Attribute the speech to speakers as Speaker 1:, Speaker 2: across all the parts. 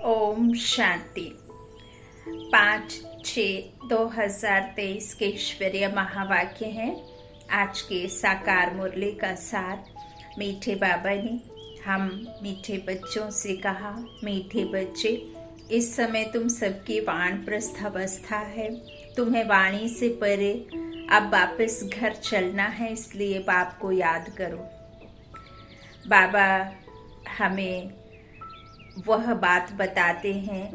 Speaker 1: ओम शांति। 5/6/2023 के ईश्वरीय महावाक्य हैं। आज के साकार मुरली का सार। मीठे बाबा ने हम मीठे बच्चों से कहा, मीठे बच्चे, इस समय तुम सबकी वानप्रस्थ अवस्था है। तुम्हें वाणी से परे अब वापस घर चलना है, इसलिए बाप को याद करो। बाबा हमें वह बात बताते हैं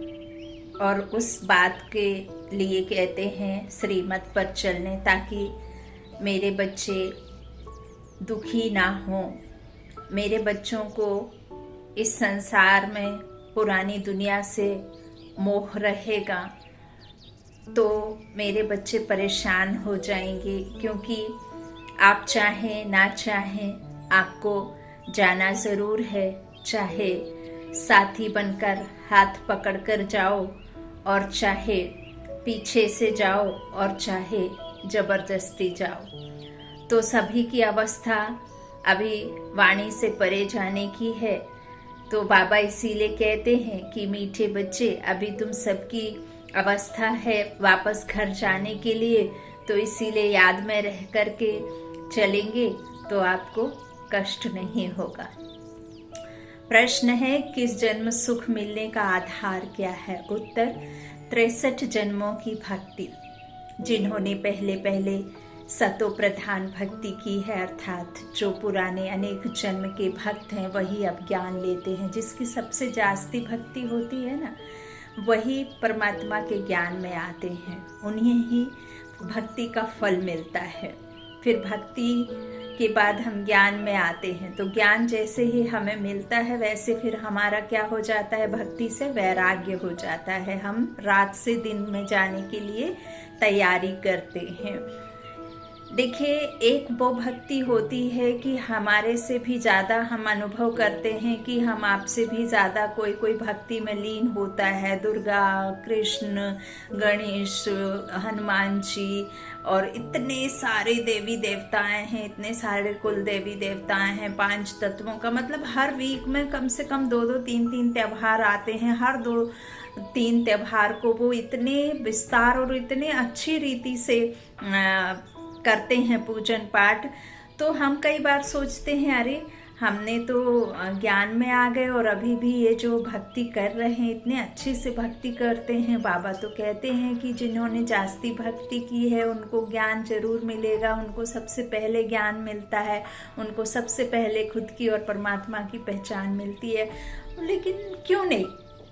Speaker 1: और उस बात के लिए कहते हैं श्रीमत पर चलने, ताकि मेरे बच्चे दुखी ना हों। मेरे बच्चों को इस संसार में पुरानी दुनिया से मोह रहेगा तो मेरे बच्चे परेशान हो जाएंगे, क्योंकि आप चाहें ना चाहें आपको जाना ज़रूर है। चाहे साथी बनकर हाथ पकड़कर जाओ और चाहे पीछे से जाओ और चाहे जबरदस्ती जाओ, तो सभी की अवस्था अभी वाणी से परे जाने की है। तो बाबा इसीलिए कहते हैं कि मीठे बच्चे, अभी तुम सबकी अवस्था है वापस घर जाने के लिए, तो इसीलिए याद में रह करके चलेंगे तो आपको कष्ट नहीं होगा। प्रश्न है, किस जन्म सुख मिलने का आधार क्या है? उत्तर, 63 जन्मों की भक्ति। जिन्होंने पहले पहले सतो प्रधान भक्ति की है, अर्थात जो पुराने अनेक जन्म के भक्त हैं, वही अब ज्ञान लेते हैं। जिसकी सबसे जास्ती भक्ति होती है ना, वही परमात्मा के ज्ञान में आते हैं। उन्हें ही भक्ति का फल मिलता है। फिर भक्ति के बाद हम ज्ञान में आते हैं, तो ज्ञान जैसे ही हमें मिलता है वैसे फिर हमारा क्या हो जाता है, भक्ति से वैराग्य हो जाता है। हम रात से दिन में जाने के लिए तैयारी करते हैं। देखिए, एक वो भक्ति होती है कि हमारे से भी ज़्यादा हम अनुभव करते हैं कि हम आपसे भी ज़्यादा कोई भक्ति में लीन होता है। दुर्गा, कृष्ण, गणेश, हनुमान जी और इतने सारे देवी देवताएं हैं, इतने सारे कुल देवी देवताएं हैं। 5 तत्वों का मतलब हर वीक में कम से कम 2-2, 3-3 त्योहार आते हैं। हर 2-3 त्योहार को वो इतने विस्तार और इतने अच्छी रीति से करते हैं पूजन पाठ। तो हम कई बार सोचते हैं, अरे हमने तो ज्ञान में आ गए और अभी भी ये जो भक्ति कर रहे हैं इतने अच्छे से भक्ति करते हैं। बाबा तो कहते हैं कि जिन्होंने जास्ती भक्ति की है उनको ज्ञान जरूर मिलेगा। उनको सबसे पहले ज्ञान मिलता है, उनको सबसे पहले खुद की और परमात्मा की पहचान मिलती है। लेकिन क्यों नहीं,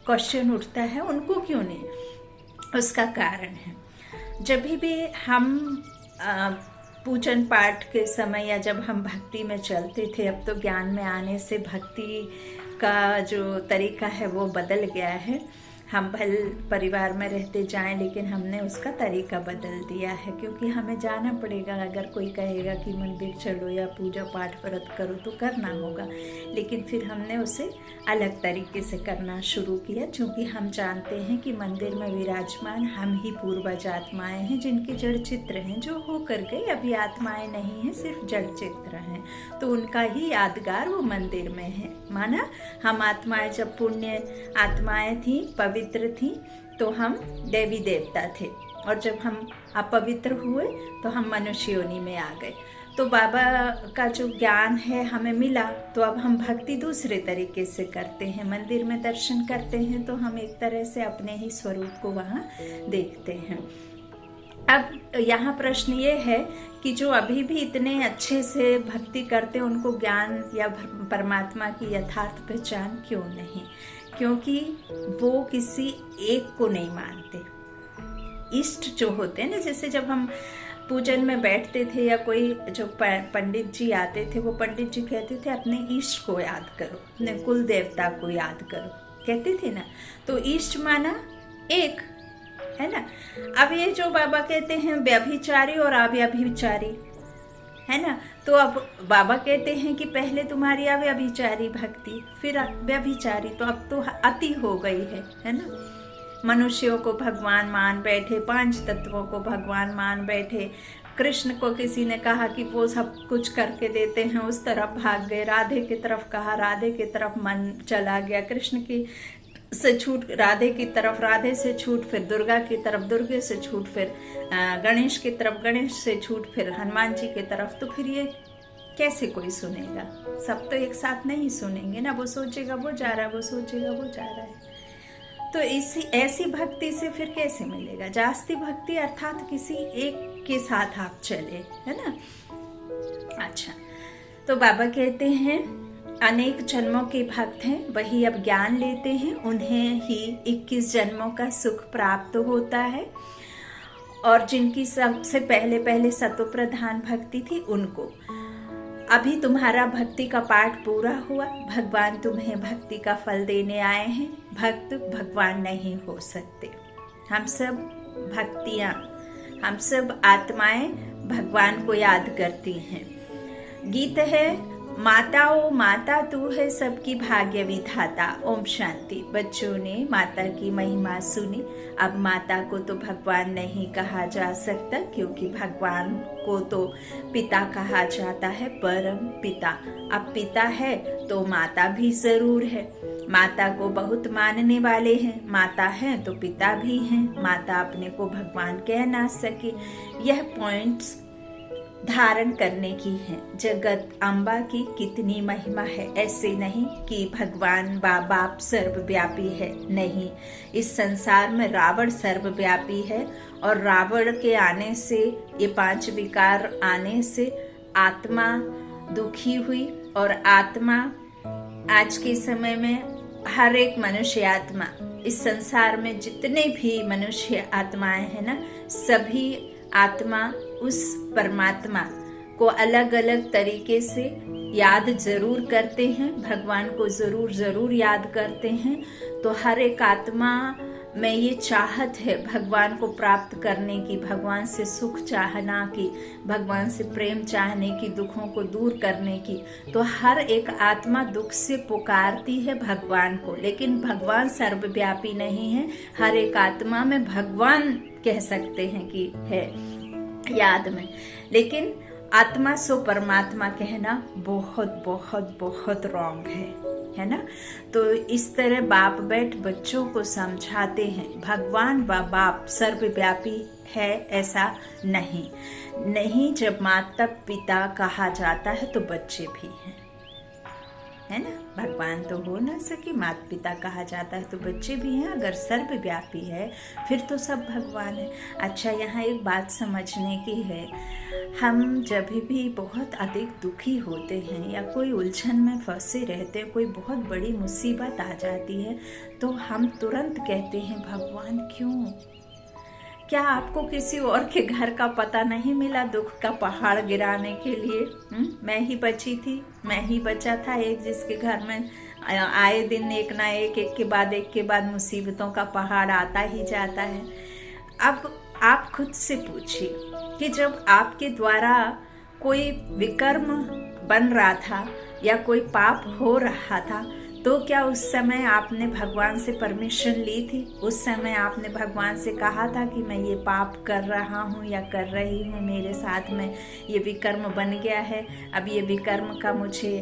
Speaker 1: क्वेश्चन उठता है, उनको क्यों नहीं? उसका कारण है, जब भी हम पूजन पाठ के समय या जब हम भक्ति में चलते थे, अब तो ज्ञान में आने से भक्ति का जो तरीका है वो बदल गया है। हम भले परिवार में रहते जाएं, लेकिन हमने उसका तरीका बदल दिया है, क्योंकि हमें जाना पड़ेगा। अगर कोई कहेगा कि मंदिर चलो या पूजा पाठ व्रत करो तो करना होगा, लेकिन फिर हमने उसे अलग तरीके से करना शुरू किया, क्योंकि हम जानते हैं कि मंदिर में विराजमान हम ही पूर्वज आत्माएं हैं, जिनके जड़ चित्र हैं, जो होकर गए, अभी आत्माएं नहीं हैं, सिर्फ जड़ चित्र हैं। तो उनका ही यादगार वो मंदिर में है। माना हम आत्माएं जब पुण्य आत्माएं थी, पवित्र थी, तो हम देवी देवता थे, और जब हम अपवित्र हुए तो हम मनुष्य योनि में आ गए। तो बाबा का जो ज्ञान है हमें मिला, तो अब हम भक्ति दूसरे तरीके से करते हैं। मंदिर में दर्शन करते हैं तो हम एक तरह से अपने ही स्वरूप को वहाँ देखते हैं। अब यहाँ प्रश्न ये है कि जो अभी भी इतने अच्छे से भक्ति करते हैं, उनको ज्ञान या परमात्मा की यथार्थ पहचान क्यों नहीं? क्योंकि वो किसी एक को नहीं मानते। इष्ट जो होते हैं ना, जैसे जब हम पूजन में बैठते थे या कोई जो पंडित जी आते थे, वो पंडित जी कहते थे अपने इष्ट को याद करो, अपने कुल देवता को याद करो, कहते थे ना। तो इष्ट माना एक है ना। अब ये जो बाबा कहते हैं व्यभिचारी और अव्यभिचारी है ना, तो अब बाबा कहते हैं कि पहले तुम्हारी अव्यभिचारी भक्ति, फिर व्यभिचारी, तो अब तो अति हो गई है ना। मनुष्यों को भगवान मान बैठे, 5 तत्वों को भगवान मान बैठे। कृष्ण को किसी ने कहा कि वो सब कुछ करके देते हैं, उस तरफ भाग गए। राधे की तरफ कहा, राधे की तरफ मन चला गया। कृष्ण की से छूट राधे की तरफ राधे से छूट, फिर दुर्गा की तरफ दुर्गे से छूट, फिर गणेश की तरफ गणेश से छूट, फिर हनुमान जी की तरफ, तो फिर ये कैसे कोई सुनेगा? सब तो एक साथ नहीं सुनेंगे ना। वो सोचेगा वो जा रहा है, वो सोचेगा वो जा रहा है। तो ऐसी भक्ति से फिर कैसे मिलेगा? जास्ती भक्ति अर्थात किसी एक के साथ आप चले, है ना। अच्छा, तो बाबा कहते हैं अनेक जन्मों के भक्त हैं, वही अब ज्ञान लेते हैं, उन्हें ही 21 जन्मों का सुख प्राप्त होता है। और जिनकी सबसे पहले सतो प्रधान भक्ति थी उनको। अभी तुम्हारा भक्ति का पाठ पूरा हुआ, भगवान तुम्हें भक्ति का फल देने आए हैं। भक्त भगवान नहीं हो सकते। हम सब आत्माएं भगवान को याद करती हैं। गीत है माता ओ माता तू है सबकी भाग्य विधाता। ओम शांति। बच्चों ने माता की महिमा सुनी। अब माता को तो भगवान नहीं कहा जा सकता, क्योंकि भगवान को तो पिता कहा जाता है, परम पिता। अब पिता है तो माता भी जरूर है। माता को बहुत मानने वाले हैं। माता है तो पिता भी हैं। माता अपने को भगवान कह ना सके। यह पॉइंट्स धारण करने की है। जगत अम्बा की कितनी महिमा है। ऐसे नहीं कि भगवान बाप सर्वव्यापी है, नहीं। इस संसार में रावण सर्वव्यापी है, और रावण के आने से, ये 5 विकार आने से आत्मा दुखी हुई। और आत्मा आज के समय में हर एक मनुष्य आत्मा, इस संसार में जितने भी मनुष्य आत्माएं हैं ना, सभी आत्मा उस परमात्मा को अलग अलग तरीके से याद जरूर करते हैं, भगवान को जरूर याद करते हैं। तो हर एक आत्मा में ये चाहत है भगवान को प्राप्त करने की, भगवान से सुख चाहना की, भगवान से प्रेम चाहने की, दुखों को दूर करने की। तो हर एक आत्मा दुख से पुकारती है भगवान को, लेकिन भगवान सर्वव्यापी नहीं है। हर एक आत्मा में भगवान कह सकते हैं कि है याद में, लेकिन आत्मा सो परमात्मा कहना बहुत बहुत बहुत रॉन्ग है ना। तो इस तरह बाप बैठ बच्चों को समझाते हैं भगवान व बाप सर्वव्यापी है, ऐसा नहीं। जब माता पिता कहा जाता है तो बच्चे भी हैं, है ना। भगवान तो हो ना सके, माता पिता कहा जाता है तो बच्चे भी हैं। अगर सर्वव्यापी है फिर तो सब भगवान है। अच्छा, यहाँ एक बात समझने की है। हम जब भी बहुत अधिक दुखी होते हैं या कोई उलझन में फंसे रहते हैं, कोई बहुत बड़ी मुसीबत आ जाती है, तो हम तुरंत कहते हैं भगवान क्यों? क्या आपको किसी और के घर का पता नहीं मिला दुख का पहाड़ गिराने के लिए? मैं ही बची थी, मैं ही बचा था एक, जिसके घर में आए दिन एक ना एक के बाद मुसीबतों का पहाड़ आता ही जाता है। अब आप खुद से पूछिए कि जब आपके द्वारा कोई विकर्म बन रहा था या कोई पाप हो रहा था, तो क्या उस समय आपने भगवान से परमिशन ली थी? उस समय आपने भगवान से कहा था कि मैं ये पाप कर रहा हूँ या कर रही हूँ, मेरे साथ में ये विकर्म बन गया है, अब ये विकर्म का मुझे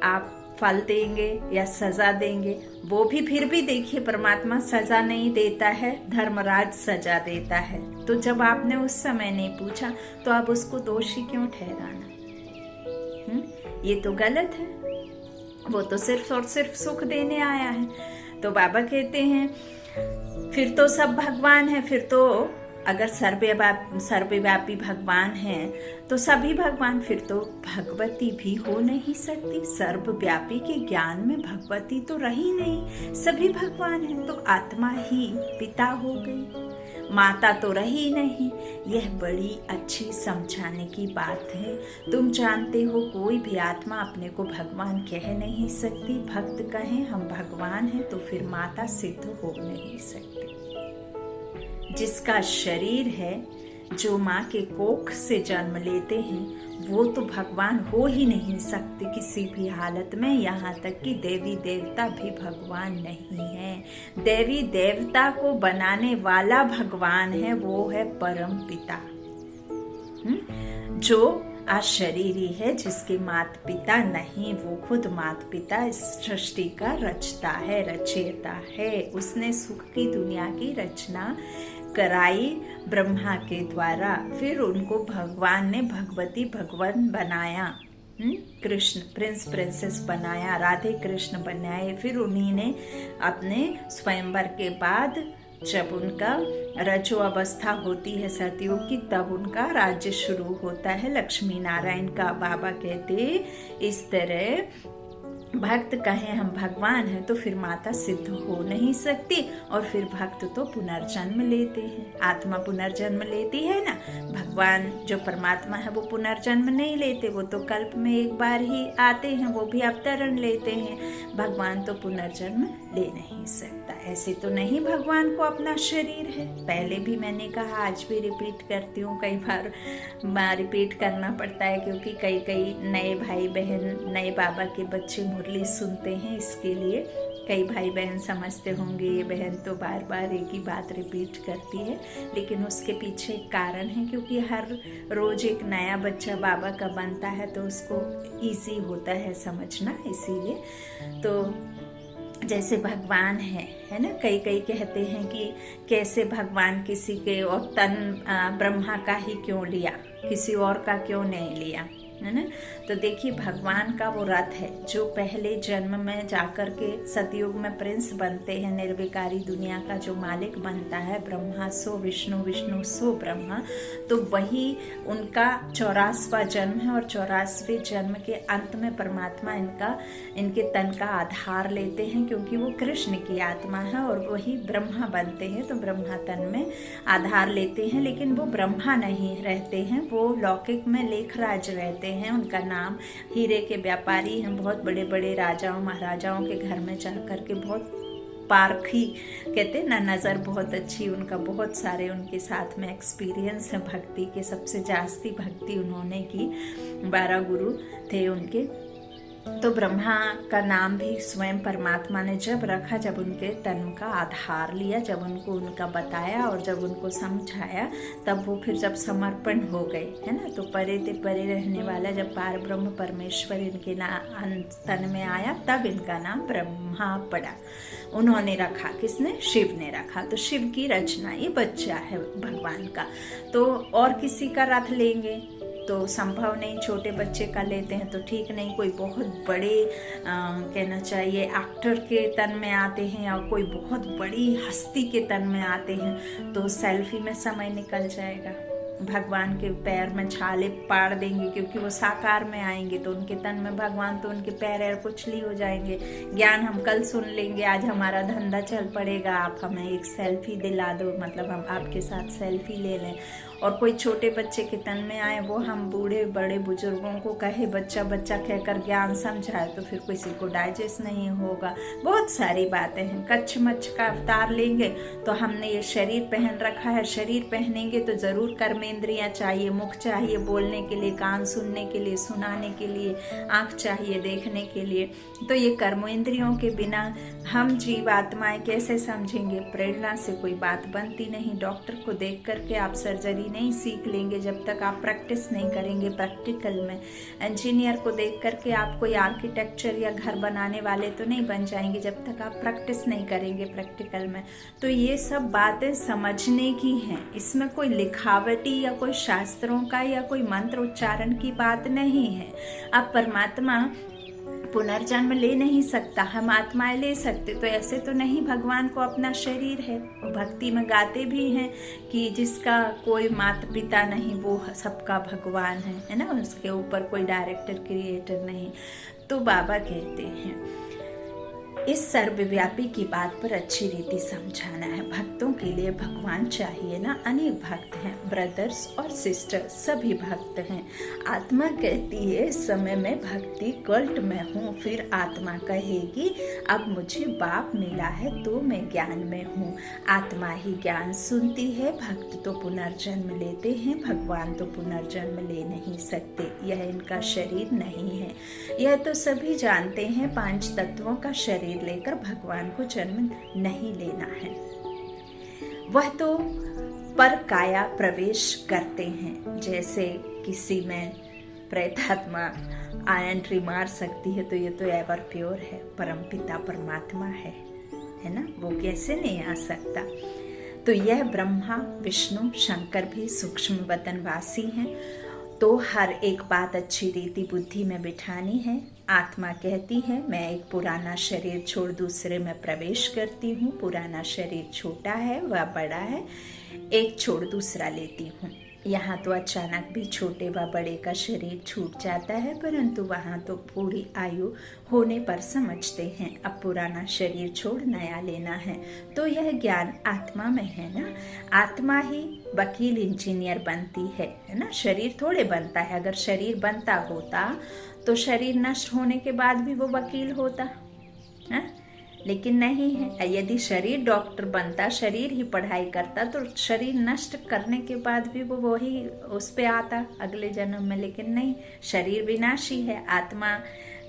Speaker 1: आप फल देंगे या सजा देंगे? वो भी फिर भी देखिए, परमात्मा सजा नहीं देता है, धर्मराज सजा देता है। तो जब आपने उस समय नहीं पूछा तो आप उसको दोषी क्यों ठहराना? ये तो गलत है। वो तो सिर्फ और सिर्फ सुख देने आया है। तो बाबा कहते हैं फिर तो सब भगवान है। फिर तो अगर सर्वव्यापी भगवान है तो सभी भगवान, फिर तो भगवती भी हो नहीं सकती। सर्वव्यापी के ज्ञान में भगवती तो रही नहीं, सभी भगवान है। तो आत्मा ही पिता हो गई, माता तो रही नहीं। यह बड़ी अच्छी समझाने की बात है। तुम जानते हो कोई भी आत्मा अपने को भगवान कह नहीं सकती। भक्त कहें हम भगवान हैं तो फिर माता सिद्ध हो नहीं सकती। जिसका शरीर है, जो माँ के कोख से जन्म लेते हैं, वो तो भगवान हो ही नहीं सकते किसी भी हालत में। यहाँ तक कि देवी देवता भी भगवान नहीं है। देवी देवता को बनाने वाला भगवान है, वो है परम पिता, जो अशरीरी है, जिसके माता पिता नहीं, वो खुद माता पिता इस सृष्टि का रचता है, रचयिता है। उसने सुख की दुनिया की रचना कराई ब्रह्मा के द्वारा, फिर उनको भगवान ने भगवती भगवान बनाया, कृष्ण प्रिंस प्रिंसेस बनाया, राधे कृष्ण बनाए। फिर उन्हीं ने अपने स्वयंवर के बाद जब उनका रजो अवस्था होती है सतयुग की, तब उनका राज्य शुरू होता है लक्ष्मी नारायण का। बाबा कहते इस तरह भक्त कहे हम भगवान हैं तो फिर माता सिद्ध हो नहीं सकती, और फिर भक्त तो पुनर्जन्म लेते हैं, आत्मा पुनर्जन्म लेती है ना। भगवान जो परमात्मा है वो पुनर्जन्म नहीं लेते, वो तो कल्प में एक बार ही आते हैं, वो भी अवतरण लेते हैं। भगवान तो पुनर्जन्म ले नहीं सकता। ऐसे तो नहीं भगवान को अपना शरीर है। पहले भी मैंने कहा, आज भी रिपीट करती हूँ, कई बार रिपीट करना पड़ता है क्योंकि कई नए भाई बहन, नए बाबा के बच्चे मुरली सुनते हैं, इसके लिए कई भाई बहन समझते होंगे ये बहन तो बार बार एक ही बात रिपीट करती है, लेकिन उसके पीछे एक कारण है, क्योंकि हर रोज एक नया बच्चा बाबा का बनता है तो उसको इजी होता है समझना, इसीलिए। तो जैसे भगवान है ना, कई कहते हैं कि कैसे भगवान किसी के और तन ब्रह्मा का ही क्यों लिया, किसी और का क्यों नहीं लिया, है ना। तो देखिए भगवान का वो रथ है जो पहले जन्म में जाकर के सतयुग में प्रिंस बनते हैं, निर्विकारी दुनिया का जो मालिक बनता है, ब्रह्मा सो विष्णु, विष्णु सो ब्रह्मा। तो वही उनका 84वां जन्म है, और 84वें जन्म के अंत में परमात्मा इनके तन का आधार लेते हैं, क्योंकि वो कृष्ण की आत्मा है और वही ब्रह्मा बनते हैं। तो ब्रह्मा तन में आधार लेते हैं, लेकिन वो ब्रह्मा नहीं रहते हैं, वो लौकिक में लेखराज रहते हैं। उनका नाम हीरे के व्यापारी हैं, बहुत बड़े बड़े राजाओं महाराजाओं के घर में जाकर के बहुत पारखी कहते ना, नज़र बहुत अच्छी, उनका बहुत सारे उनके साथ में एक्सपीरियंस है भक्ति के, सबसे जास्ती भक्ति उन्होंने की, 12 गुरु थे उनके। तो ब्रह्मा का नाम भी स्वयं परमात्मा ने जब रखा, जब उनके तन का आधार लिया, जब उनको उनका बताया और जब उनको समझाया, तब वो फिर जब समर्पण हो गए, है ना। तो परे ते परे रहने वाला जब पार ब्रह्म परमेश्वर इनके तन में आया, तब इनका नाम ब्रह्मा पड़ा। उन्होंने रखा, किसने? शिव ने रखा। तो शिव की रचना, ये बच्चा है भगवान का। तो और किसी का रथ लेंगे तो संभव नहीं, छोटे बच्चे का लेते हैं तो ठीक नहीं, कोई बहुत बड़े कहना चाहिए एक्टर के तन में आते हैं या कोई बहुत बड़ी हस्ती के तन में आते हैं, तो सेल्फी में समय निकल जाएगा। भगवान के पैर में छाले पाड़ देंगे, क्योंकि वो साकार में आएंगे तो उनके तन में भगवान, तो उनके पैर कुचली हो जाएंगे। ज्ञान हम कल सुन लेंगे, आज हमारा धंधा चल पड़ेगा, आप हमें एक सेल्फी दिला दो, मतलब हम आपके साथ सेल्फी ले लें। और कोई छोटे बच्चे के तन में आए, वो हम बूढ़े बड़े बुजुर्गों को कहे बच्चा बच्चा कहकर ज्ञान समझाए, तो फिर किसी को डाइजेस्ट नहीं होगा। बहुत सारी बातें हैं। कच्छ मच्छ का अवतार लेंगे तो हमने ये शरीर पहन रखा है, शरीर पहनेंगे तो जरूर कर्मेंद्रियां चाहिए, मुख चाहिए बोलने के लिए, कान सुनने के लिए, सुनाने के लिए, आँख चाहिए देखने के लिए। तो ये कर्मेंद्रियों के बिना हम जीवात्माएं कैसे समझेंगे? प्रेरणा से कोई बात बनती नहीं। डॉक्टर को देख करके आप सर्जरी नहीं सीख लेंगे जब तक आप प्रैक्टिस नहीं करेंगे प्रैक्टिकल में। इंजीनियर को देख करके आप कोई आर्किटेक्चर या घर बनाने वाले तो नहीं बन जाएंगे जब तक आप प्रैक्टिस नहीं करेंगे प्रैक्टिकल में। तो ये सब बातें समझने की हैं, इसमें कोई लिखावटी या कोई शास्त्रों का या कोई मंत्र उच्चारण की बात नहीं है। अब परमात्मा पुनर्जन्म ले नहीं सकता, हम आत्माएं ले सकते, तो ऐसे तो नहीं, भगवान को अपना शरीर है। भक्ति में गाते भी हैं कि जिसका कोई माता पिता नहीं वो सबका भगवान है ना, उसके ऊपर कोई डायरेक्टर क्रिएटर नहीं। तो बाबा कहते हैं इस सर्वव्यापी की बात पर अच्छी रीति समझाना है। भक्तों के लिए भगवान चाहिए ना, अनेक भक्त हैं, ब्रदर्स और सिस्टर्स सभी भक्त हैं। आत्मा कहती है इस समय में भक्ति कल्ट में हूँ, फिर आत्मा कहेगी अब मुझे बाप मिला है तो मैं ज्ञान में हूँ। आत्मा ही ज्ञान सुनती है, भक्त तो पुनर्जन्म लेते हैं, भगवान तो पुनर्जन्म ले नहीं सकते, यह इनका शरीर नहीं है। यह तो सभी जानते हैं, 5 तत्वों का शरीर लेकर भगवान को जन्म नहीं लेना है। वह तो पर काया प्रवेश करते हैं, जैसे किसी में प्रेतात्मा एंट्री मार सकती है, तो ये तो एवर प्योर है, परम पिता परमात्मा है ना, वो कैसे नहीं आ सकता। तो यह ब्रह्मा विष्णु शंकर भी सूक्ष्म वतनवासी हैं। तो हर एक बात अच्छी रीति बुद्धि में बिठानी है। आत्मा कहती है मैं एक पुराना शरीर छोड़ दूसरे में प्रवेश करती हूँ, पुराना शरीर छोटा है वह बड़ा है, एक छोड़ दूसरा लेती हूँ। यहाँ तो अचानक भी छोटे व बड़े का शरीर छूट जाता है, परंतु वहाँ तो पूरी आयु होने पर समझते हैं अब पुराना शरीर छोड़ नया लेना है। तो यह ज्ञान आत्मा में है ना। आत्मा ही वकील इंजीनियर बनती है ना, शरीर थोड़े बनता है। अगर शरीर बनता होता तो शरीर नष्ट होने के बाद भी वो वकील होता है, लेकिन नहीं है। यदि शरीर डॉक्टर बनता, शरीर ही पढ़ाई करता, तो शरीर नष्ट करने के बाद भी वो वही उस पे आता अगले जन्म में, लेकिन नहीं, शरीर विनाशी है। आत्मा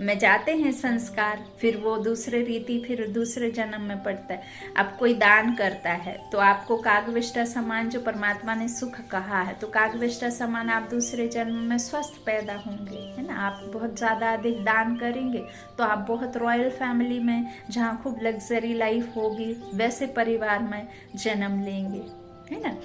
Speaker 1: में जाते हैं संस्कार, फिर वो दूसरे रीति फिर दूसरे जन्म में पड़ता है। अब कोई दान करता है तो आपको कागविष्टा समान, जो परमात्मा ने सुख कहा है, तो कागविष्टा समान आप दूसरे जन्म में स्वस्थ पैदा होंगे, है ना। आप बहुत ज़्यादा अधिक दान करेंगे तो आप बहुत रॉयल फैमिली में, जहाँ खूब लग्जरी लाइफ होगी, वैसे परिवार में जन्म लेंगे, है ना।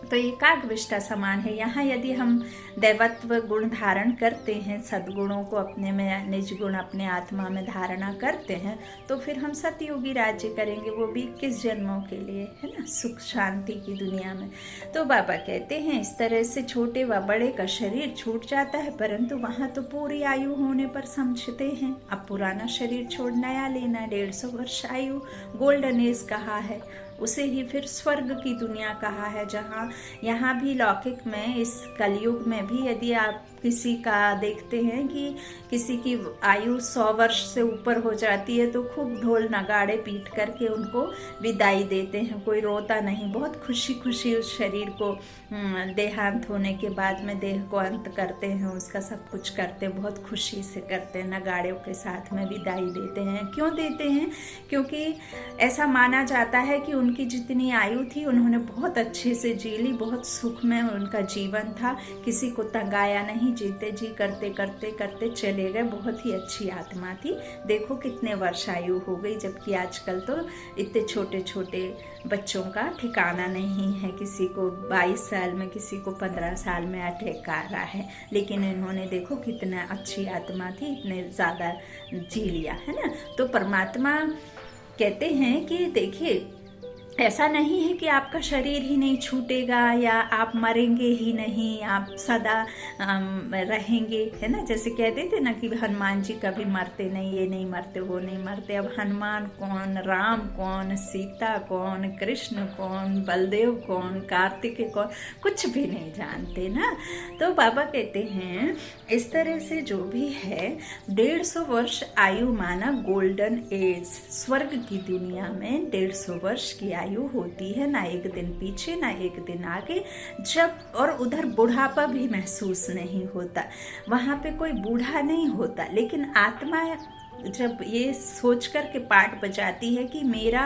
Speaker 1: तो ये कागविष्टा समान है। यहाँ यदि हम दैवत्व गुण धारण करते हैं, सद्गुणों को अपने में, निज गुण अपने आत्मा में धारणा करते हैं, तो फिर हम सतयुगी राज्य करेंगे, वो भी 21 जन्मों के लिए, है ना, सुख शांति की दुनिया में। तो बाबा कहते हैं इस तरह से छोटे व बड़े का शरीर छूट जाता है, परंतु वहाँ तो पूरी आयु होने पर समझते हैं अब पुराना शरीर छोड़ नया लेना। 150 वर्ष आयु गोल्डन एज कहा है, उसे ही फिर स्वर्ग की दुनिया कहा है, जहाँ यहाँ भी लौकिक में, इस कलयुग में भी यदि आप किसी का देखते हैं कि किसी की आयु 100 वर्ष से ऊपर हो जाती है तो खूब ढोल नगाड़े पीट करके उनको विदाई देते हैं। कोई रोता नहीं, बहुत खुशी खुशी उस शरीर को देहांत होने के बाद में देह को अंत करते हैं, उसका सब कुछ करते हैं, बहुत खुशी से करते हैं, नगाड़ों के साथ में विदाई देते हैं। क्यों देते हैं? क्योंकि ऐसा माना जाता है कि उनकी जितनी आयु थी उन्होंने बहुत अच्छे से जी ली, बहुत सुख में उनका जीवन था, किसी को तंगाया नहीं, जीते जी करते करते करते चले गए, बहुत ही अच्छी आत्मा थी। देखो कितने वर्ष आयु हो गई, जबकि आजकल तो इतने छोटे छोटे बच्चों का ठिकाना नहीं है, किसी को 22 साल में, किसी को 15 साल में अटैक आ रहा है, लेकिन इन्होंने देखो कितना अच्छी आत्मा थी, इतने ज़्यादा जी लिया, है ना। तो परमात्मा कहते हैं कि देखिए ऐसा नहीं है कि आपका शरीर ही नहीं छूटेगा या आप मरेंगे ही नहीं, आप सदा रहेंगे, है ना। जैसे कहते थे ना कि हनुमान जी कभी मरते नहीं, ये नहीं मरते, वो नहीं मरते। अब हनुमान कौन, राम कौन, सीता कौन, कृष्ण कौन, बलदेव कौन, कार्तिकेय कौन, कुछ भी नहीं जानते ना। तो बाबा कहते हैं इस तरह से जो भी है 150 वर्ष आयु माना गोल्डन एज। स्वर्ग की दुनिया में 150 वर्ष की आयु होती है, ना एक दिन पीछे ना एक दिन आगे, जब और उधर बुढ़ापा भी महसूस नहीं होता, वहाँ पे कोई बूढ़ा नहीं होता। लेकिन आत्मा जब ये सोच कर के पाठ बजाती है कि मेरा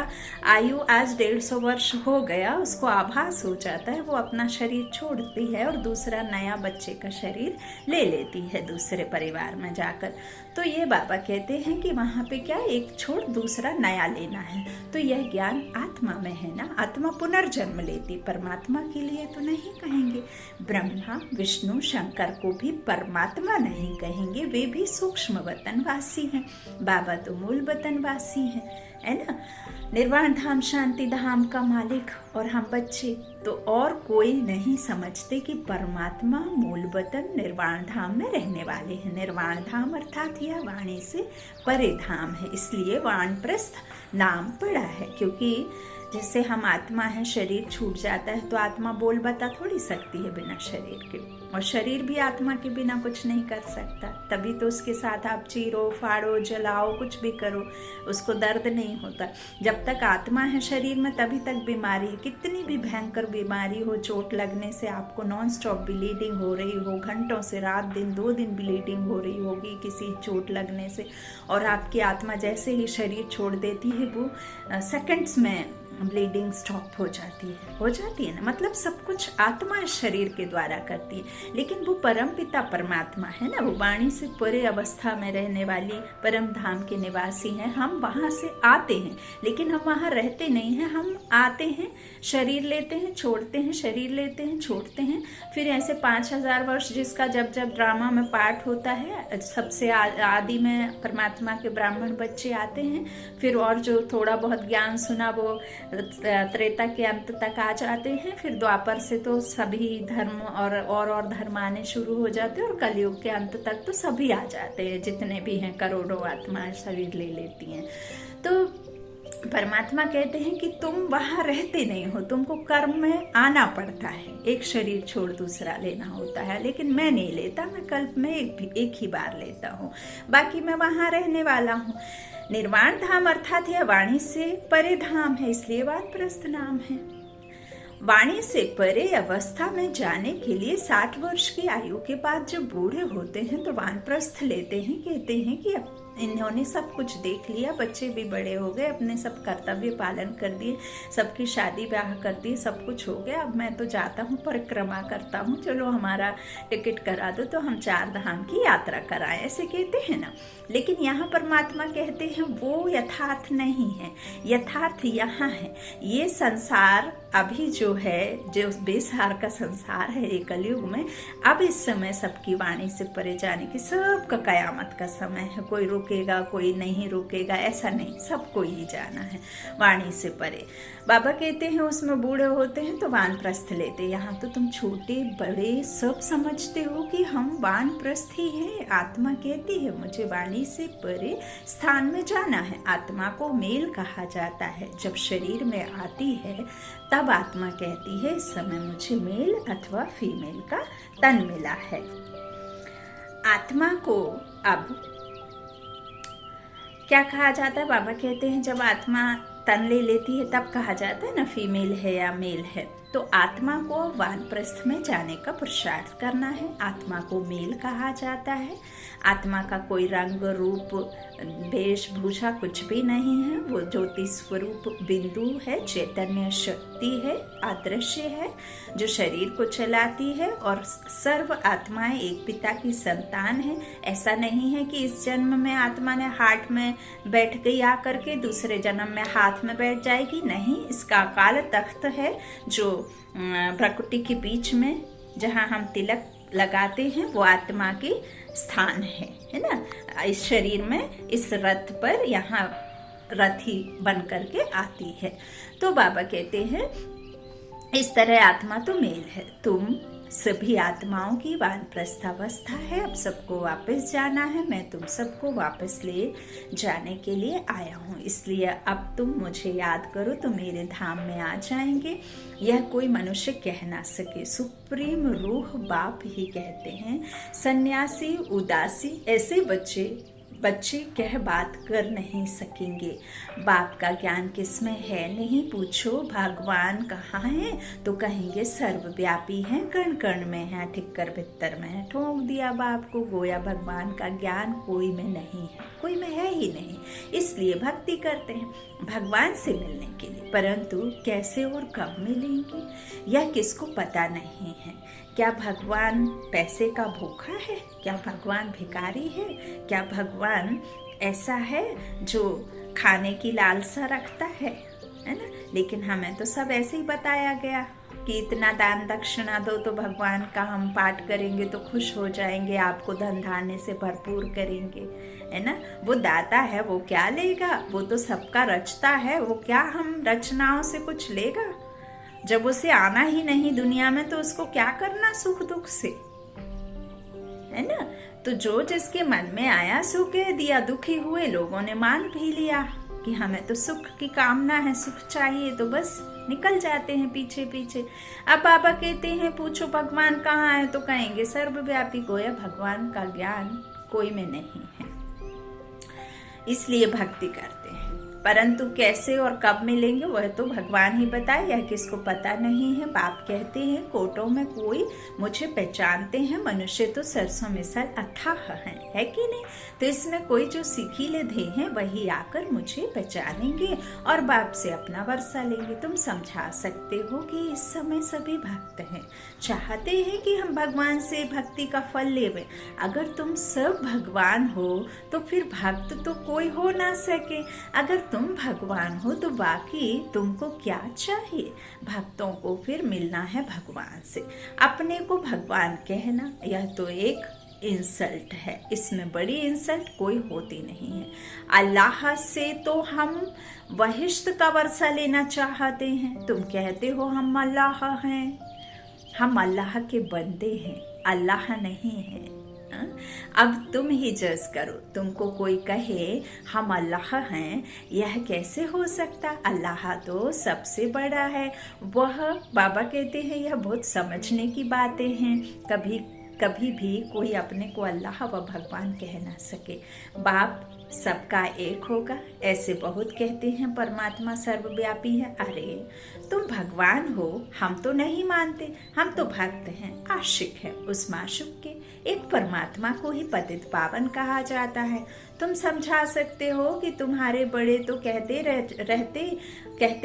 Speaker 1: आयु आज 150 वर्ष हो गया, उसको आभास हो जाता है, वो अपना शरीर छोड़ती है और दूसरा नया बच्चे का शरीर ले लेती है दूसरे परिवार में जाकर। तो ये बाबा कहते हैं कि वहाँ पे क्या, एक छोड़ दूसरा नया लेना है। तो यह ज्ञान आत्मा में है ना। आत्मा पुनर्जन्म लेती, परमात्मा के लिए तो नहीं कहेंगे। ब्रह्मा विष्णु शंकर को भी परमात्मा नहीं कहेंगे, वे भी सूक्ष्म वतनवासी हैं। बाबा तो मूल वतनवासी है ना। निर्वाण धाम शांति धाम का मालिक और हम बच्चे, तो और कोई नहीं समझते कि परमात्मा मूल वतन निर्वाण धाम में रहने वाले हैं। निर्वाण धाम अर्थात यह वाणी से परे धाम है, इसलिए वानप्रस्थ नाम पड़ा है। क्योंकि जैसे हम आत्मा है, शरीर छूट जाता है तो आत्मा बोल बता थोड़ी सकती है बिना शरीर के, और शरीर भी आत्मा के बिना कुछ नहीं कर सकता। तभी तो उसके साथ आप चीरो फाड़ो जलाओ कुछ भी करो, उसको दर्द नहीं होता। जब तक आत्मा है शरीर में तभी तक बीमारी है। कितनी भी भयंकर बीमारी हो, चोट लगने से आपको नॉन स्टॉप ब्लीडिंग हो रही हो, घंटों से रात दिन 2 दिन ब्लीडिंग हो रही होगी किसी चोट लगने से, और आपकी आत्मा जैसे ही शरीर छोड़ देती है वो सेकंड्स में ब्लीडिंग स्टॉप हो जाती है ना, मतलब सब कुछ आत्मा शरीर के द्वारा करती है। लेकिन वो परम पिता परमात्मा है ना, वो वाणी से परे अवस्था में रहने वाली परम धाम के निवासी हैं। हम वहाँ से आते हैं, लेकिन हम वहाँ रहते नहीं हैं। हम आते हैं, शरीर लेते हैं, छोड़ते हैं, शरीर लेते हैं, छोड़ते हैं। फिर ऐसे 5000 वर्ष जिसका जब जब ड्रामा में पाठ होता है, सबसे आदि में परमात्मा के ब्राह्मण बच्चे आते हैं। फिर और जो थोड़ा बहुत ज्ञान सुना वो त्रेता के अंत तक आ जाते हैं। फिर द्वापर से तो सभी धर्म और धर्म आने शुरू हो जाते हैं, और कलयुग के अंत तक तो सभी आ जाते हैं, जितने भी हैं करोड़ों आत्माएं शरीर ले लेती हैं। तो परमात्मा कहते हैं कि तुम वहां रहते नहीं हो, तुमको कर्म में आना पड़ता है, एक शरीर छोड़ दूसरा लेना होता है। लेकिन मैं नहीं लेता, मैं कल्प में एक ही बार लेता हूँ, बाकी मैं वहां रहने वाला हूँ। निर्वाण धाम अर्थात यह वाणी से परे धाम है, इसलिए वानप्रस्थ नाम है। वाणी से परे अवस्था में जाने के लिए 60 वर्ष की आयु के बाद जब बूढ़े होते हैं तो वानप्रस्थ लेते हैं। कहते हैं कि अब इन्होंने सब कुछ देख लिया, बच्चे भी बड़े हो गए, अपने सब कर्तव्य पालन कर दिए, सबकी शादी ब्याह कर दी, सब कुछ हो गया। अब मैं तो जाता हूँ, परिक्रमा करता हूँ, चलो हमारा टिकट करा दो तो हम 4 धाम की यात्रा कराएं, ऐसे कहते हैं ना। लेकिन यहाँ परमात्मा कहते हैं वो यथार्थ नहीं है, यथार्थ यहाँ है। ये संसार अभी जो है, जो बेसहार का संसार है ये कलयुग में, अब इस समय सबकी वाणी से परे जाने की, सबका कयामत का समय है। कोई रुकेगा, कोई नहीं रुकेगा, ऐसा नहीं, सबको ही जाना है वाणी से परे। बाबा कहते हैं उसमें बूढ़े होते हैं तो वानप्रस्थ लेते। यहाँ तो तुम छोटे बड़े सब समझते हो कि हम वानप्रस्थ ही हैं। आत्मा कहती है मुझे वाणी से परे स्थान में जाना है। आत्मा को मेल कहा जाता है। जब शरीर में आती है तब आत्मा कहती है इस समय मुझे मेल अथवा फीमेल का तन मिला है। आत्मा को अब क्या कहा जाता है? बाबा कहते हैं जब आत्मा तन ले लेती है तब कहा जाता है ना फीमेल है या मेल है। तो आत्मा को वानप्रस्थ में जाने का पुरुषार्थ करना है। आत्मा को मेल कहा जाता है। आत्मा का कोई रंग रूप वेशभूषा कुछ भी नहीं है। वो ज्योति स्वरूप बिंदु है, चैतन्य शक्ति है, अदृश्य है, जो शरीर को चलाती है। और सर्व आत्माएं एक पिता की संतान है। ऐसा नहीं है कि इस जन्म में आत्मा ने हार्ट में बैठ गई आकर के, दूसरे जन्म में हाथ में बैठ जाएगी, नहीं। इसका अकाल तख्त है जो प्रकृति के बीच में, जहाँ हम तिलक लगाते हैं, वो आत्मा के स्थान है ना। इस शरीर में इस रथ पर यहाँ रथी बन करके आती है। तो बाबा कहते हैं इस तरह आत्मा तो मेल है। तुम सभी आत्माओं की वानप्रस्थ अवस्था है। अब सबको वापस जाना है। मैं तुम सबको वापस ले जाने के लिए आया हूँ, इसलिए अब तुम मुझे याद करो तो मेरे धाम में आ जाएंगे। यह कोई मनुष्य कह ना सके, सुप्रीम रूह बाप ही कहते हैं। सन्यासी उदासी ऐसे बच्चे कह बात कर नहीं सकेंगे। बाप का ज्ञान किसमें है नहीं पूछो। भगवान कहाँ है तो कहेंगे सर्वव्यापी हैं, कण कण में है, ठिक्कर भित्तर में है। ठोक दिया बाप को, गोया भगवान का ज्ञान कोई में नहीं है, कोई में है ही नहीं। इसलिए भक्ति करते हैं भगवान से मिलने के लिए, परंतु कैसे और कब मिलेंगे यह किसको पता नहीं है। क्या भगवान पैसे का भूखा है? क्या भगवान भिखारी है? क्या भगवान ऐसा है जो खाने की लालसा रखता है ना? लेकिन हमें तो सब ऐसे ही बताया गया कि इतना दान दक्षिणा दो तो भगवान का हम पाठ करेंगे तो खुश हो जाएंगे, आपको धन धान्य से भरपूर करेंगे, है ना। वो दाता है, वो क्या लेगा? वो तो सबका रचता है, वो क्या हम रचनाओं से कुछ लेगा? जब उसे आना ही नहीं दुनिया में तो उसको क्या करना सुख दुख से, है ना। तो जो जिसके मन में आया सो कह दिया। दुखी हुए लोगों ने मान भी लिया कि हमें तो सुख की कामना है, सुख चाहिए, तो बस निकल जाते हैं पीछे पीछे। अब बाबा कहते हैं पूछो भगवान कहाँ है तो कहेंगे सर्वव्यापी। गोया भगवान का ज्ञान कोई में नहीं है, इसलिए भक्ति करते हैं। परंतु कैसे और कब मिलेंगे वह तो भगवान ही बताए, यह किसको पता नहीं है। बाप कहते हैं कोटों में कोई मुझे पहचानते हैं, मनुष्य तो सरसों मिसल अथाह है कि नहीं। तो इसमें कोई जो सीखीले धे हैं वही आकर मुझे पहचानेंगे और बाप से अपना वर्षा लेंगे। तुम समझा सकते हो कि इस समय सभी भक्त हैं, चाहते हैं कि हम भगवान से भक्ति का फल लेवे। अगर तुम सब भगवान हो तो फिर भक्त तो कोई हो ना सके। अगर तुम भगवान हो तो बाकी तुमको क्या चाहिए। भक्तों को फिर मिलना है भगवान से। अपने को भगवान कहना यह तो एक इंसल्ट है, इसमें बड़ी इंसल्ट कोई होती नहीं है। अल्लाह से तो हम बहिश्त का वर्षा लेना चाहते हैं। तुम कहते हो हम अल्लाह हैं, हम अल्लाह के बंदे हैं, अल्लाह नहीं है। अब तुम ही जज करो। तुमको कोई कहे हम अल्लाह हैं, यह कैसे हो सकता। अल्लाह तो सबसे बड़ा है। वह बाबा कहते हैं यह बहुत समझने की बातें हैं। कभी भी कोई अपने को अल्लाह व भगवान कह ना सके। बाप सबका एक होगा, ऐसे बहुत कहते हैं परमात्मा सर्वव्यापी है। अरे तुम भगवान हो, हम तो नहीं मानते, हम तो भक्त हैं, आशिक हैं उस माशूक के। एक परमात्मा को ही पतित पावन कहा जाता है। तुम समझा सकते हो कि तुम्हारे बड़े तो कहते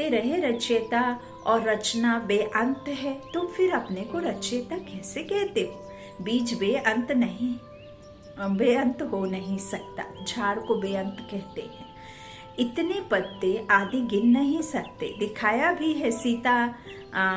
Speaker 1: रहे रचयिता और रचना बेअंत है। तुम फिर अपने को रचयिता कैसे कहते हो। बीज बेअंत नहीं, बेअंत हो नहीं सकता। झाड़ को बेअंत कहते हैं। इतने पत्ते आदि गिन नहीं सकते। दिखाया भी है सीता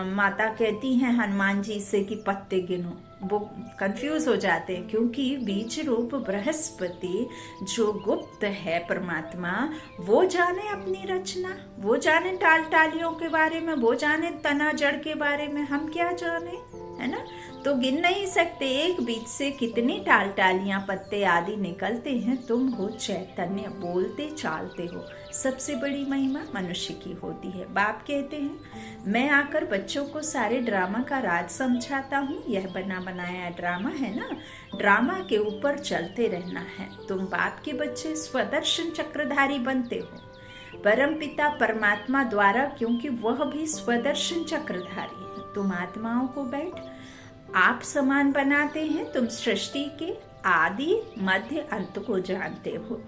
Speaker 1: माता कहती हैं हनुमान जी से कि पत्ते गिनो। वो कंफ्यूज हो जाते हैं क्योंकि बीज रूप बृहस्पति जो गुप्त है परमात्मा, वो जाने अपनी रचना, वो जाने टाल टालियों के बारे में, वो जाने तना जड़ के बारे में, हम क्या जाने, है ना। तो गिन नहीं सकते एक बीज से कितनी टाल टालियां पत्ते आदि निकलते हैं। तुम हो चैतन्य, बोलते चालते हो। सबसे बड़ी महिमा मनुष्य की होती है। बाप कहते हैं मैं आकर बच्चों को सारे ड्रामा का राज समझाता हूँ। यह बना बनाया ड्रामा है ना, ड्रामा के ऊपर चलते रहना है। तुम बाप के बच्चे स्वदर्शन चक्रधारी बनते हो परम पिता परमात्मा द्वारा, क्योंकि वह भी स्वदर्शन चक्रधारी है। तुम आत्माओं को बैठ आप समान बनाते हैं। तुम सृष्टि के आदि मध्य अंत को जानते हो।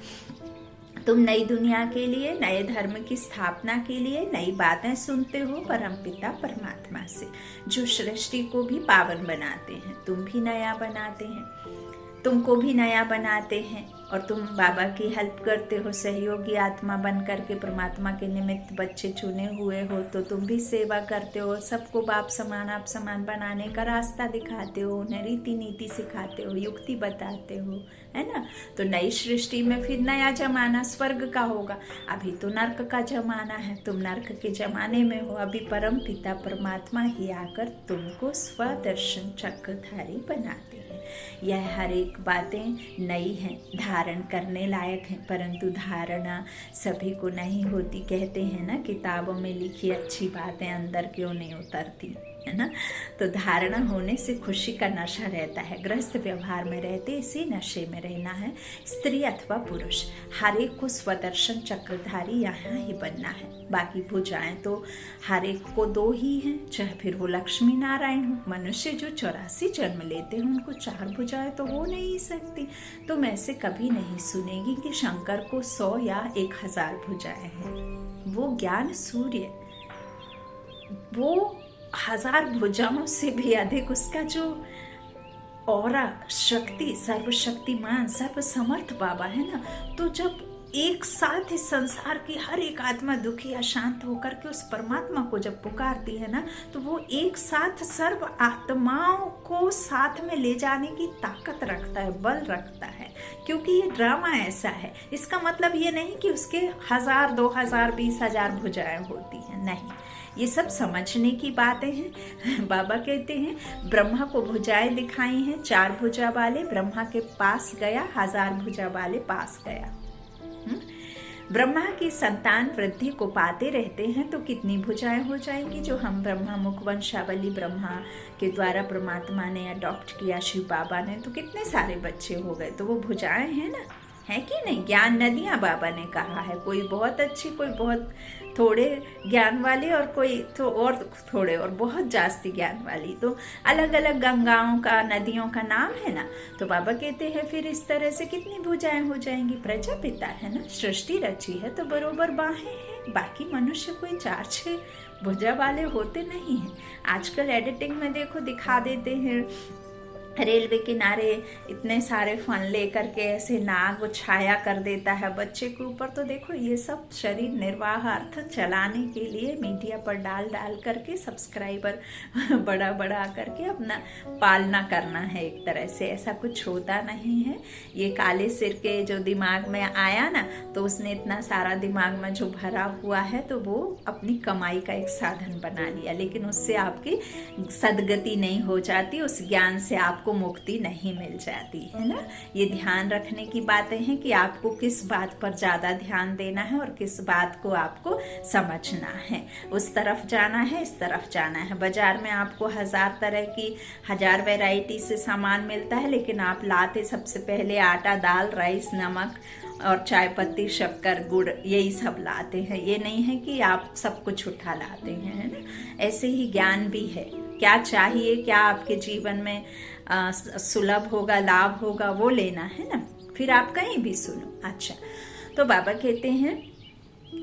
Speaker 1: तुम नई दुनिया के लिए, नए धर्म की स्थापना के लिए नई बातें सुनते हो परमपिता परमात्मा से, जो सृष्टि को भी पावन बनाते हैं। तुम भी नया बनाते हैं, तुमको भी नया बनाते हैं और तुम बाबा की हेल्प करते हो। सहयोगी आत्मा बन करके परमात्मा के निमित्त बच्चे चुने हुए हो, तो तुम भी सेवा करते हो। सबको बाप समान आप समान बनाने का रास्ता दिखाते हो, उन्हें रीति नीति सिखाते हो, युक्ति बताते हो, है ना। तो नई सृष्टि में फिर नया जमाना स्वर्ग का होगा। अभी तो नर्क का जमाना है, तुम नर्क के जमाने में हो। अभी परम पिता परमात्मा ही आकर तुमको स्वदर्शन चक्रधारी बनाते हैं। यह हर एक बातें नई हैं, धारण करने लायक हैं, परंतु धारणा सभी को नहीं होती। कहते हैं ना किताबों में लिखी अच्छी बातें अंदर क्यों नहीं उतरती, है ना। तो धारणा होने से खुशी का नशा रहता है। गृहस्थ व्यवहार में रहते इसी नशे में रहना है। स्त्री अथवा पुरुष हर एक को स्वदर्शन चक्रधारी यहाँ ही बनना है। बाकी भुजाएं तो हर एक को दो ही हैं, चाहे फिर वो लक्ष्मी नारायण हो। मनुष्य जो 84 जन्म लेते हैं उनको 4 भुजाएं तो हो नहीं सकती। तुम ऐसे कभी नहीं सुनेगी कि शंकर को 100 या 1000 भुजाएं हैं। वो ज्ञान सूर्य, वो 1000 भुजाओं से भी अधिक उसका जो औरा शक्ति, सर्वशक्तिमान सर्वसमर्थ बाबा है ना। तो जब एक साथ इस संसार की हर एक आत्मा दुखी अशांत होकर के उस परमात्मा को जब पुकारती है ना, तो वो एक साथ सर्व आत्माओं को साथ में ले जाने की ताकत रखता है, बल रखता है। क्योंकि ये ड्रामा ऐसा है, इसका मतलब ये नहीं कि उसके 1000, 2000, 20,000 भुजाएं होती हैं, नहीं। ये सब समझने की बातें हैं। बाबा कहते हैं ब्रह्मा को भुजाएं दिखाई हैं, 4 भुजा वाले ब्रह्मा के पास गया, 1000 भुजा वाले पास गया। ब्रह्मा की संतान वृद्धि को पाते रहते हैं तो कितनी भुजाएं हो जाएंगी। जो हम ब्रह्मा मुख वंशावली ब्रह्मा के द्वारा परमात्मा ने अडॉप्ट किया, शिव बाबा ने, तो कितने सारे बच्चे हो गए। तो वो भुजाएं हैं ना, है कि नहीं। ज्ञान नदियाँ बाबा ने कहा है, कोई बहुत अच्छी, कोई बहुत थोड़े ज्ञान वाली, और कोई तो और थोड़े और बहुत जास्ती ज्ञान वाली। तो अलग अलग गंगाओं का, नदियों का नाम है ना। तो बाबा कहते हैं फिर इस तरह से कितनी भुजाएं हो जाएंगी। प्रजापिता है ना, सृष्टि रची है तो बरोबर बाहें हैं। बाकी मनुष्य कोई 4-6 भुजा वाले होते नहीं हैं। आजकल एडिटिंग में देखो दिखा देते हैं रेलवे किनारे इतने सारे फन लेकर के ऐसे नाग छाया कर देता है बच्चे के ऊपर। तो देखो ये सब शरीर निर्वाह अर्थ चलाने के लिए मीडिया पर डाल करके सब्सक्राइबर बढ़ा करके अपना पालना करना है एक तरह से। ऐसा कुछ होता नहीं है। ये काले सिर के जो दिमाग में आया ना, तो उसने इतना सारा दिमाग में जो भरा हुआ है तो वो अपनी कमाई का एक साधन बना लिया, लेकिन उससे आपकी सदगति नहीं हो जाती, उस ज्ञान से आपको मुक्ति नहीं मिल जाती है ना। ये ध्यान रखने की बातें हैं कि आपको किस बात पर ज्यादा ध्यान देना है और किस बात को आपको समझना है। उस तरफ जाना है, इस तरफ जाना है। बाजार में आपको 1000 तरह की 1000 वैरायटी से सामान मिलता है, लेकिन आप लाते सबसे पहले आटा, दाल, राइस, नमक और चाय पत्ती, शक्कर, गुड़, यही सब लाते हैं। ये नहीं है कि आप सब कुछ उठा लाते हैं, है ना। ऐसे ही ज्ञान भी है, क्या चाहिए, क्या आपके जीवन में सुलभ होगा, लाभ होगा, वो लेना है ना। फिर आप कहीं भी सुनो। अच्छा, तो बाबा कहते हैं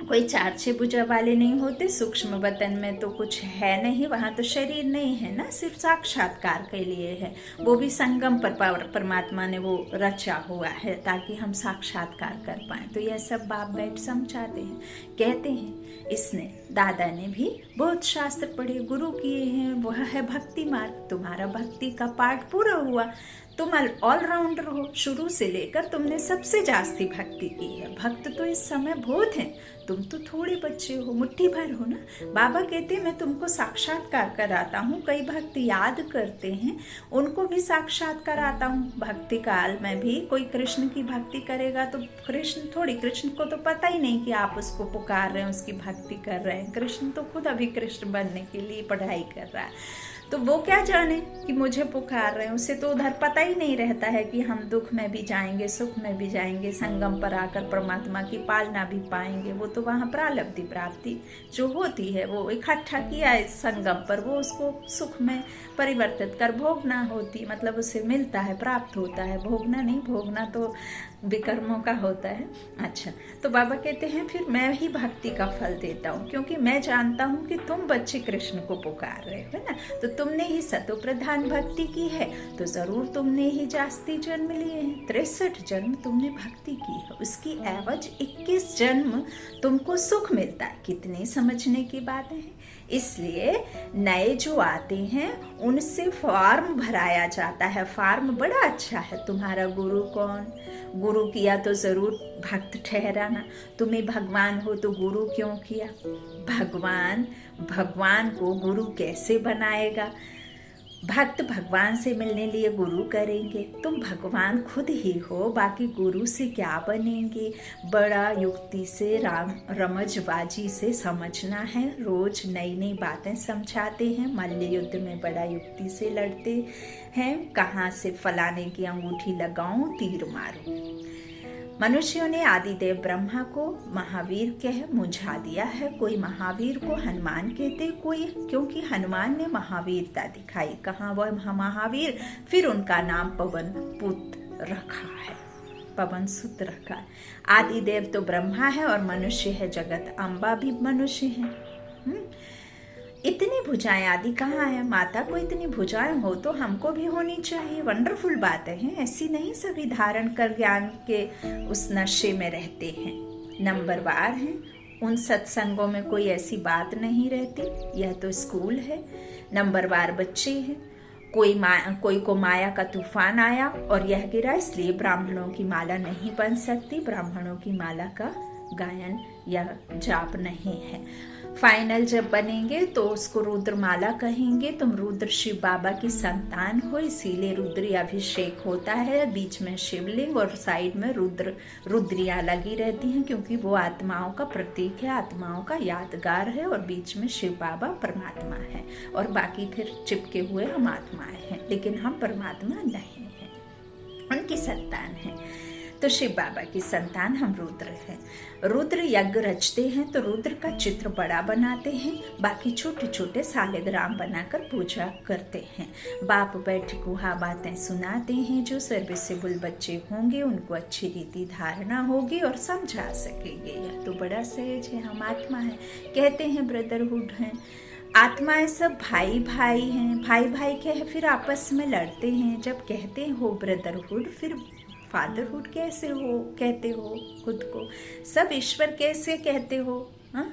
Speaker 1: कोई 4-6 भुजा वाले नहीं होते। सूक्ष्म वतन में तो कुछ है नहीं, वहां तो शरीर नहीं है ना, सिर्फ साक्षात्कार के लिए है। वो भी संगम पर परमात्मा ने वो रचा हुआ है ताकि हम साक्षात्कार कर पाए। तो यह सब बाप बैठ समझाते हैं, कहते हैं। इसने दादा ने भी बहुत शास्त्र पढ़े, गुरु किए हैं, वह है भक्ति मार्ग। तुम्हारा भक्ति का पाठ पूरा हुआ, तुम ऑलराउंडर हो। शुरू से लेकर तुमने सबसे जास्ती भक्ति की है। भक्त तो इस समय बहुत हैं, तुम तो थोड़े बच्चे हो, मुट्ठी भर हो ना। बाबा कहते मैं तुमको साक्षात्कार कराता हूँ। कई भक्त याद करते हैं, उनको भी साक्षात कराता हूँ। भक्ति काल में भी कोई कृष्ण की भक्ति करेगा तो कृष्ण को तो पता ही नहीं कि आप उसको पुकार रहे हैं, उसकी भक्ति कर रहे हैं। कृष्ण तो खुद अभी कृष्ण बनने के लिए पढ़ाई कर रहा है, तो वो क्या जाने कि मुझे पुकार रहे हैं। उसे तो उधर पता ही नहीं रहता है कि हम दुख में भी जाएंगे, सुख में भी जाएंगे, संगम पर आकर परमात्मा की पालना भी पाएंगे। वो तो वहाँ प्रारब्ध प्राप्ति जो होती है वो इकट्ठा किया है संगम पर, वो उसको सुख में परिवर्तित कर भोगना होती, मतलब उसे मिलता है, प्राप्त होता है। भोगना नहीं, भोगना तो विकर्मों का होता है। अच्छा, तो बाबा कहते हैं फिर मैं ही भक्ति का फल देता हूँ, क्योंकि मैं जानता हूँ कि तुम बच्चे कृष्ण को पुकार रहे हो ना, तो तुमने ही सतो प्रधान भक्ति की है, तो जरूर तुमने ही जास्ती जन्म लिए हैं। 63 जन्म तुमने भक्ति की है, उसकी एवज 21 जन्म तुमको सुख मिलता है। कितने समझने की बातें हैं। इसलिए नए जो आते हैं उनसे फॉर्म भराया जाता है। फॉर्म बड़ा अच्छा है। तुम्हारा गुरु कौन, गुरु किया तो जरूर भक्त ठहराना। तुम्हें भगवान हो तो गुरु क्यों किया। भगवान को गुरु कैसे बनाएगा। भक्त भगवान से मिलने लिए गुरु करेंगे। तुम भगवान खुद ही हो, बाकी गुरु से क्या बनेंगे। बड़ा युक्ति से रमजबाजी से समझना है। रोज नई नई बातें समझाते हैं। मल्ल युद्ध में बड़ा युक्ति से लड़ते हैं। कहाँ से फलाने की अंगूठी लगाऊं, तीर मारूं। मनुष्यों ने आदिदेव ब्रह्मा को महावीर कह मुझा दिया है। कोई महावीर को हनुमान कहते, कोई क्योंकि हनुमान ने महावीरता दिखाई। कहाँ वह महावीर, फिर उनका नाम पवन पुत रखा है, पवन सुत रखा है। आदिदेव तो ब्रह्मा है और मनुष्य है जगत अम्बा भी मनुष्य है। इतनी भुजाएं आदि कहाँ है। माता को इतनी भुजाएं हो तो हमको भी होनी चाहिए। वंडरफुल बातें हैं, ऐसी नहीं सभी धारण कर ज्ञान के उस नशे में रहते हैं। नंबरवार हैं, उन सत्संगों में कोई ऐसी बात नहीं रहती। यह तो स्कूल है। नंबरवार बच्चे हैं। कोई को माया का तूफान आया और यह गिरा, इसलिए ब्राह्मणों की माला नहीं बन सकती। ब्राह्मणों की माला का गायन या जाप नहीं है। फाइनल जब बनेंगे तो उसको रुद्रमाला कहेंगे। तुम रुद्र शिव बाबा की संतान हो, इसीलिए रुद्री अभिषेक होता है। बीच में शिवलिंग और साइड में रुद्रियां लगी रहती हैं, क्योंकि वो आत्माओं का प्रतीक है, आत्माओं का यादगार है। और बीच में शिव बाबा परमात्मा है और बाकी फिर चिपके हुए हम आत्माएं हैं, लेकिन हम परमात्मा नहीं हैं, उनकी संतान है। तो शिव बाबा की संतान हम रुद्र हैं। रुद्र यज्ञ रचते हैं तो रुद्र का चित्र बड़ा बनाते हैं, बाकी छोटे छोटे सालिग्राम बनाकर पूजा करते हैं। बाप बैठ गुहा बातें सुनाते हैं, जो सर्विसेबल बच्चे होंगे उनको अच्छी रीति धारणा होगी और समझा सकेंगे। यह तो बड़ा सहज है, हम आत्मा है, कहते हैं ब्रदरहुड हैं। आत्माएं सब भाई भाई हैं, भाई भाई के हैं फिर आपस में लड़ते हैं। जब कहते हो ब्रदरहुड फिर फादरहुड कैसे हो कहते हो खुद को, सब ईश्वर कैसे कहते हो, हाँ?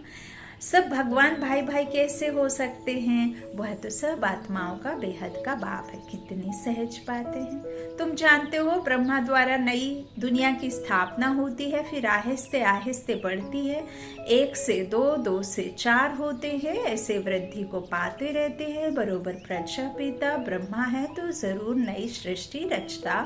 Speaker 1: सब भगवान भाई भाई कैसे हो सकते हैं? वह तो सब आत्माओं का बेहद का बाप है। कितनी सहज बातें हैं। तुम जानते हो ब्रह्मा द्वारा नई दुनिया की स्थापना होती है, फिर आहिस्ते आहिस्ते बढ़ती है, 1 से 2, 2 से 4 होते हैं, ऐसे वृद्धि को पाते रहते हैं। बरोबर प्रजापिता ब्रह्मा है तो जरूर नई सृष्टि रचता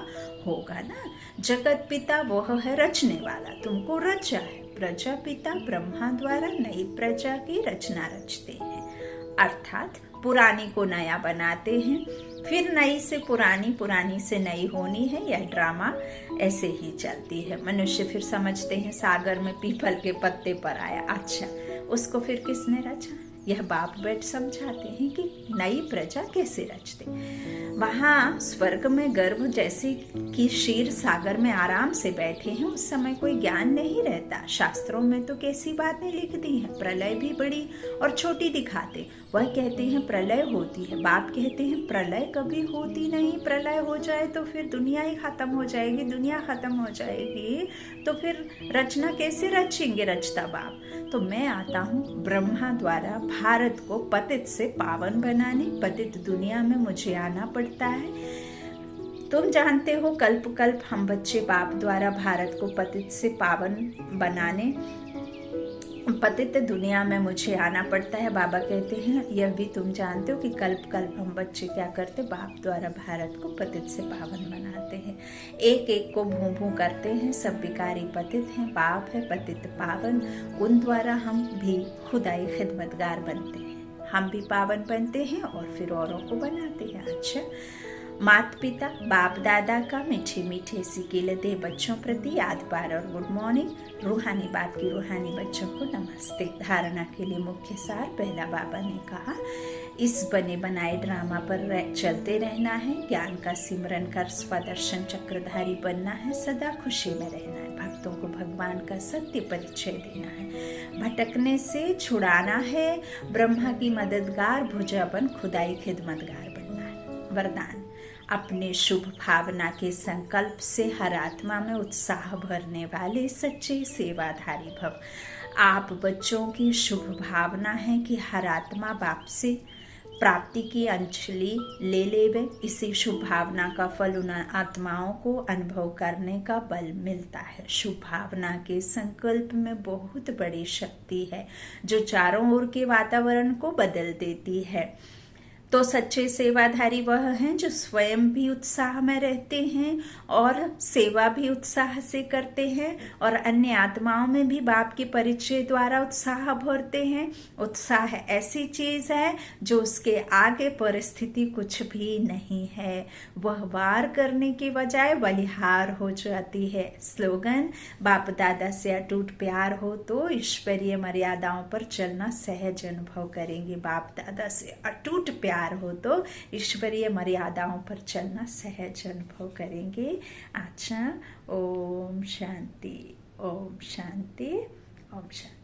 Speaker 1: होगा ना। जगत पिता वह है रचने वाला, तुमको रचा है। प्रजापिता ब्रह्मा द्वारा नई प्रजा की रचना रचते हैं, अर्थात पुरानी को नया बनाते हैं, फिर नई से पुरानी, पुरानी से नई होनी है। यह ड्रामा ऐसे ही चलती है। मनुष्य फिर समझते हैं सागर में पीपल के पत्ते पर आया, अच्छा उसको फिर किसने रचा? यह बाप बैठ समझाते हैं कि नई प्रजा कैसे रचते। वहाँ स्वर्ग में गर्भ जैसे कि क्षीर सागर में आराम से बैठे हैं, उस समय कोई ज्ञान नहीं रहता। शास्त्रों में तो कैसी बातें लिख दी हैं, प्रलय भी बड़ी और छोटी दिखाते। वह कहते हैं प्रलय होती है, बाप कहते हैं प्रलय कभी होती नहीं। प्रलय हो जाए तो फिर दुनिया ही खत्म हो जाएगी, दुनिया खत्म हो जाएगी तो फिर रचना कैसे रचेंगे रचता बाप। तो मैं आता हूँ ब्रह्मा द्वारा भारत को पतित से पावन बनाने। पतित दुनिया में मुझे आना पड़ता है। तुम जानते हो कल्प कल्प हम बच्चे बाप द्वारा भारत को पतित से पावन बनाने, पतित दुनिया में मुझे आना पड़ता है। बाबा कहते हैं यह भी तुम जानते हो कि कल्प कल्प हम बच्चे क्या करते, बाप द्वारा भारत को पतित से पावन बनाते हैं। एक एक को भूं भूं करते हैं, सब विकारी पतित हैं, बाप है पतित पावन। उन द्वारा हम भी खुदाई खिदमतगार बनते हैं, हम भी पावन बनते हैं और फिर औरों को बनाते हैं। अच्छा, माता पिता बाप दादा का मीठे मीठे सिकेले दे बच्चों प्रति याद बार और गुड मॉर्निंग। रूहानी बाप की रूहानी बच्चों को नमस्ते। धारणा के लिए मुख्य सार। पहला बाबा ने कहा इस बने बनाए ड्रामा पर चलते रहना है, ज्ञान का सिमरन कर स्वदर्शन चक्रधारी बनना है, सदा खुशी में रहना है, भक्तों को भगवान का सत्य परिचय देना है, भटकने से छुड़ाना है, ब्रह्मा की मददगार भुजा बन खुदाई खिदमतगार बनना है। वरदान अपने शुभ भावना के संकल्प से हर आत्मा में उत्साह भरने वाले सच्चे सेवाधारी भव। आप बच्चों की शुभ भावना है कि हर आत्मा बाप से प्राप्ति की अंजलि ले लेवे। इसी शुभ भावना का फल उन आत्माओं को अनुभव करने का बल मिलता है। शुभ भावना के संकल्प में बहुत बड़ी शक्ति है जो चारों ओर के वातावरण को बदल देती है। तो सच्चे सेवाधारी वह हैं जो स्वयं भी उत्साह में रहते हैं और सेवा भी उत्साह से करते हैं और अन्य आत्माओं में भी बाप के परिचय द्वारा उत्साह भरते हैं। उत्साह ऐसी चीज है जो उसके आगे परिस्थिति कुछ भी नहीं है, वह वार करने के बजाय बलिहार हो जाती है। स्लोगन बाप दादा से अटूट प्यार हो तो ईश्वरीय मर्यादाओं पर चलना सहज अनुभव करेंगे। बाप दादा से अटूट प्यार हो तो ईश्वरीय मर्यादाओं पर चलना सहज अनुभव करेंगे। अच्छा, ओम शांति, ओम शांति, ओम शांति।